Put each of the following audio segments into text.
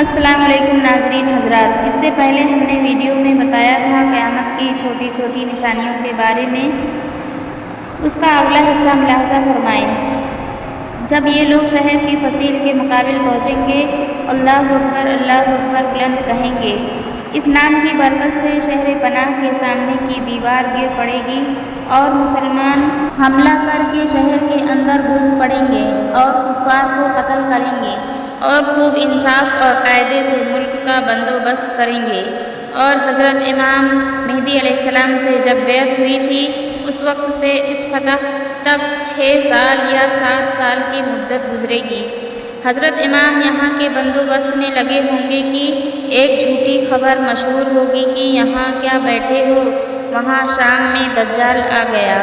السلام علیکم ناظرین حضرات، اس سے پہلے ہم نے ویڈیو میں بتایا تھا قیامت کی چھوٹی چھوٹی نشانیوں کے بارے میں۔ اس کا اگلا حصہ ملاحظہ فرمائیں۔ جب یہ لوگ شہر کی فصیل کے مقابل پہنچیں گے، اللہ اکبر بلند کہیں گے۔ اس نام کی برکت سے شہر پناہ کے سامنے کی دیوار گر پڑے گی اور مسلمان حملہ کر کے شہر کے اندر گھس پڑیں گے اور کفار کو قتل کریں گے اور خوب انصاف اور قاعدے سے ملک کا بندوبست کریں گے۔ اور حضرت امام مہدی علیہ السلام سے جب بیعت ہوئی تھی، اس وقت سے اس فتح تک 6 سال یا 7 سال کی مدت گزرے گی۔ حضرت امام یہاں کے بندوبست میں لگے ہوں گے کہ ایک جھوٹی خبر مشہور ہوگی کہ یہاں کیا بیٹھے ہو، وہاں شام میں دجال آ گیا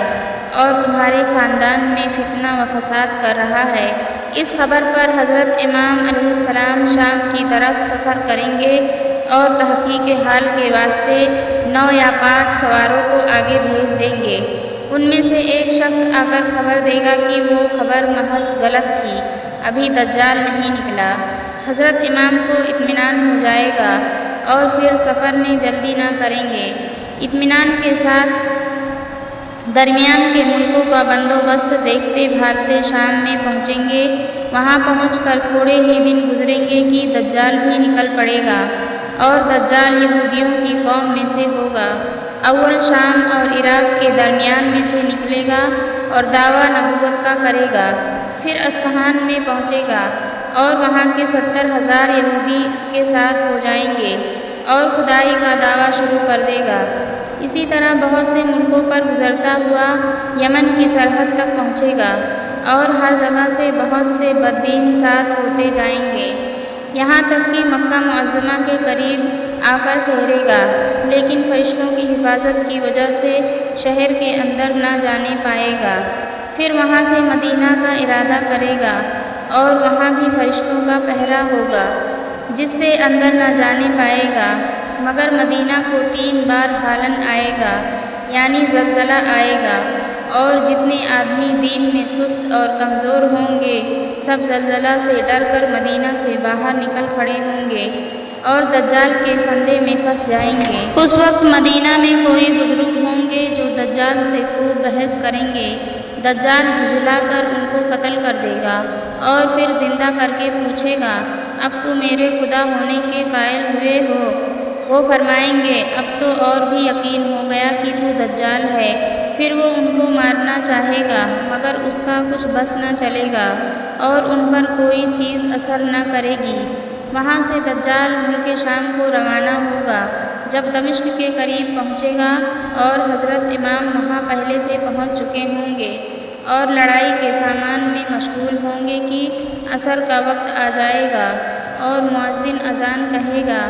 اور تمہارے خاندان میں فتنہ و فساد کر رہا ہے۔ اس خبر پر حضرت امام علیہ السلام شام کی طرف سفر کریں گے اور تحقیق حال کے واسطے 9 یا 5 سواروں کو آگے بھیج دیں گے۔ ان میں سے ایک شخص آ کر خبر دے گا کہ وہ خبر محض غلط تھی، ابھی دجال نہیں نکلا۔ حضرت امام کو اطمینان ہو جائے گا اور پھر سفر میں جلدی نہ کریں گے۔ اطمینان کے ساتھ درمیان کے ملکوں کا بندوبست دیکھتے بھالتے شام میں پہنچیں گے۔ وہاں پہنچ کر تھوڑے ہی دن گزریں گے کہ دجال بھی نکل پڑے گا اور دجال یہودیوں کی قوم میں سے ہوگا۔ اول شام اور عراق کے درمیان میں سے نکلے گا اور دعویٰ نبوت کا کرے گا۔ پھر اصفہان میں پہنچے گا اور وہاں کے 70,000 یہودی اس کے ساتھ ہو جائیں گے اور خدائی کا دعویٰ شروع کر دے گا۔ اسی طرح بہت سے ملکوں پر گزرتا ہوا یمن کی سرحد تک پہنچے گا اور ہر جگہ سے بہت سے بددین ساتھ ہوتے جائیں گے، یہاں تک کہ مکہ معظمہ کے قریب آ کر ٹھہرے گا، لیکن فرشتوں کی حفاظت کی وجہ سے شہر کے اندر نہ جانے پائے گا۔ پھر وہاں سے مدینہ کا ارادہ کرے گا اور وہاں بھی فرشتوں کا پہرا ہوگا، جس سے اندر نہ جانے پائے گا، مگر مدینہ کو 3 بار حالن آئے گا، یعنی زلزلہ آئے گا، اور جتنے آدمی دین میں سست اور کمزور ہوں گے سب زلزلہ سے ڈر کر مدینہ سے باہر نکل کھڑے ہوں گے اور دجال کے پھندے میں پھنس جائیں گے۔ اس وقت مدینہ میں کوئی بزرگ ہوں گے جو دجال سے خوب بحث کریں گے۔ دجال جھجلا کر ان کو قتل کر دے گا اور پھر زندہ کر کے پوچھے گا، اب تو میرے خدا ہونے کے قائل ہوئے ہو؟ وہ فرمائیں گے، اب تو اور بھی یقین ہو گیا کہ تو دجال ہے۔ پھر وہ ان کو مارنا چاہے گا مگر اس کا کچھ بس نہ چلے گا اور ان پر کوئی چیز اثر نہ کرے گی۔ وہاں سے دجال ملک شام کو روانہ ہوگا۔ جب دمشق کے قریب پہنچے گا اور حضرت امام وہاں پہلے سے پہنچ چکے ہوں گے اور لڑائی کے سامان میں مشغول ہوں گے کہ عصر کا وقت آ جائے گا اور مؤذن اذان کہے گا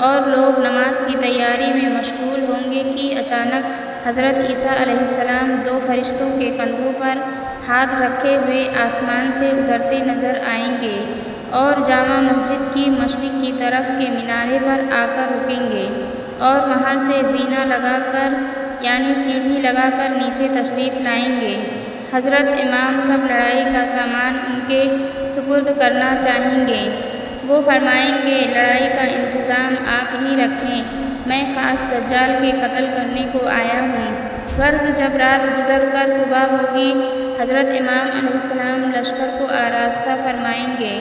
اور لوگ نماز کی تیاری میں مشغول ہوں گے کہ اچانک حضرت عیسیٰ علیہ السلام 2 فرشتوں کے کندھوں پر ہاتھ رکھے ہوئے آسمان سے اترتے نظر آئیں گے اور جامع مسجد کی مشرق کی طرف کے مینارے پر آ کر رکیں گے اور وہاں سے زینہ لگا کر یعنی سیڑھی لگا کر نیچے تشریف لائیں گے۔ حضرت امام سب لڑائی کا سامان ان کے سپرد کرنا چاہیں گے۔ وہ فرمائیں گے، لڑائی کا انتظام آپ ہی رکھیں، میں خاص دجال کے قتل کرنے کو آیا ہوں۔ غرض جب رات گزر کر صبح ہوگی، حضرت امام علیہ السلام لشکر کو آراستہ فرمائیں گے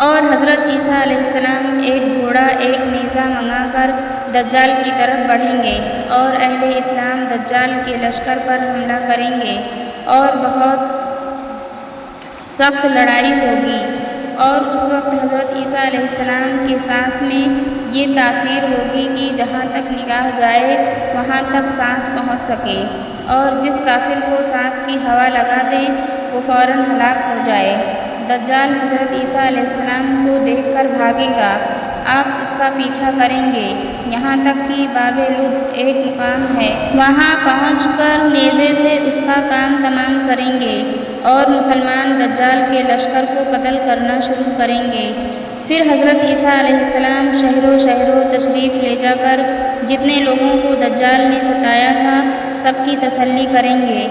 اور حضرت عیسیٰ علیہ السلام ایک گھوڑا ایک نیزہ منگا کر دجال کی طرف بڑھیں گے اور اہل اسلام دجال کے لشکر پر حملہ کریں گے اور بہت سخت لڑائی ہوگی۔ اور اس وقت حضرت عیسیٰ علیہ السلام کے سانس میں یہ تاثیر ہوگی کہ جہاں تک نگاہ جائے وہاں تک سانس پہنچ سکے، اور جس کافر کو سانس کی ہوا لگا دے وہ فوراً ہلاک ہو جائے۔ دجال حضرت عیسیٰ علیہ السلام کو دیکھ کر بھاگے گا، آپ اس کا پیچھا کریں گے یہاں تک کہ باب لد ایک مقام ہے، وہاں پہنچ کر نیزے سے اس کا کام تمام کریں گے اور مسلمان دجال کے لشکر کو قتل کرنا شروع کریں گے۔ پھر حضرت عیسیٰ علیہ السلام شہروں تشریف لے جا کر جتنے لوگوں کو دجال نے ستایا تھا سب کی تسلی کریں گے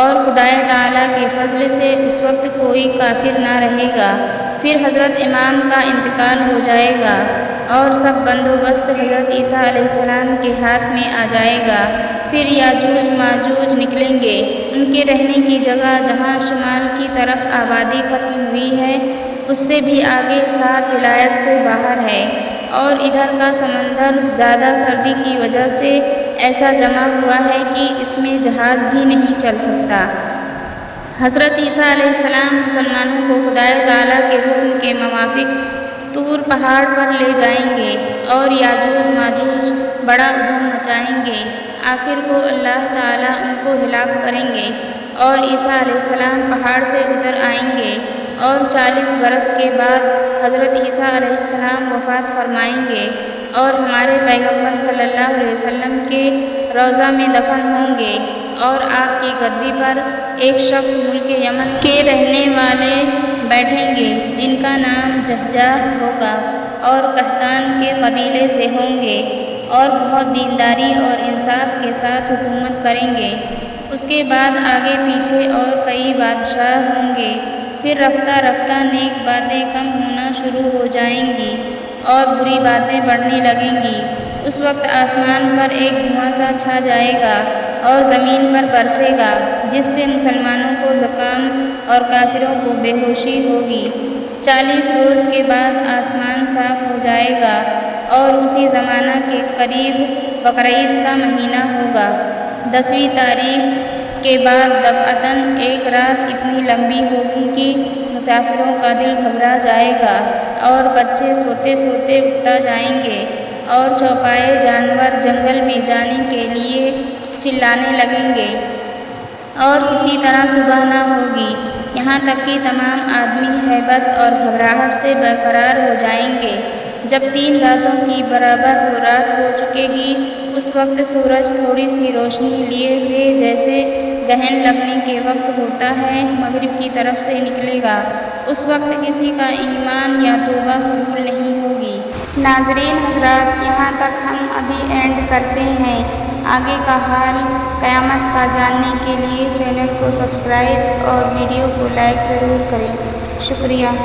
اور خدائے تعالیٰ کے فضل سے اس وقت کوئی کافر نہ رہے گا۔ پھر حضرت امام کا انتقال ہو جائے گا اور سب بندوبست حضرت عیسیٰ علیہ السلام کے ہاتھ میں آ جائے گا۔ پھر یاجوج ماجوج نکلیں گے۔ ان کے رہنے کی جگہ جہاں شمال کی طرف آبادی ختم ہوئی ہے اس سے بھی آگے 7 ولایت سے باہر ہے، اور ادھر کا سمندر زیادہ سردی کی وجہ سے ایسا جمع ہوا ہے کہ اس میں جہاز بھی نہیں چل سکتا۔ حضرت عیسیٰ علیہ السلام مسلمانوں کو خدائے تعالیٰ کے حکم کے موافق طور پہاڑ پر لے جائیں گے اور یاجوج ماجوج بڑا ادھم مچائیں گے۔ آخر کو اللہ تعالیٰ ان کو ہلاک کریں گے اور عیسیٰ علیہ السلام پہاڑ سے اتر آئیں گے، اور 40 برس کے بعد حضرت عیسیٰ علیہ السلام وفات فرمائیں گے اور ہمارے پیغمبر صلی اللہ علیہ وسلم کے روضہ میں دفن ہوں گے، اور آپ کی گدی پر ایک شخص ملک یمن کے رہنے والے بیٹھیں گے جن کا نام جہجہ ہوگا، اور قحطان کے قبیلے سے ہوں گے، اور بہت دینداری اور انصاف کے ساتھ حکومت کریں گے۔ اس کے بعد آگے پیچھے اور کئی بادشاہ ہوں گے۔ پھر رفتہ رفتہ نیک باتیں کم ہونا شروع ہو جائیں گی اور بری باتیں بڑھنے لگیں گی۔ اس وقت آسمان پر ایک دھواں سا چھا جائے گا اور زمین پر برسے گا، جس سے مسلمانوں کو زکام اور کافروں کو بے ہوشی ہوگی۔ 40 روز کے بعد آسمان صاف ہو جائے گا، اور اسی زمانہ کے قریب بقرعید کا مہینہ ہوگا۔ 10ویں تاریخ کے بعد دفعتاً ایک رات اتنی لمبی ہوگی کہ مسافروں کا دل گھبرا جائے گا، اور بچے سوتے سوتے اکتا جائیں گے، اور چوپائے جانور جنگل میں جانے کے لیے چلانے لگیں گے، اور کسی طرح صبح نہ ہوگی، یہاں تک کہ تمام آدمی ہیبت اور گھبراہٹ سے برقرار ہو جائیں گے۔ جب 3 راتوں کی برابر وہ رات ہو چکے گی، اس وقت سورج تھوڑی سی روشنی لیے ہوئے جیسے گہن لگنے کے وقت ہوتا ہے مغرب کی طرف سے نکلے گا۔ اس وقت کسی کا ایمان یا توبہ قبول نہیں ہوگی۔ ناظرین حضرات، یہاں تک ہم ابھی اینڈ کرتے ہیں۔ آگے کا حال قیامت کا جاننے کے لیے چینل کو سبسکرائب اور ویڈیو کو لائک ضرور کریں۔ شکریہ۔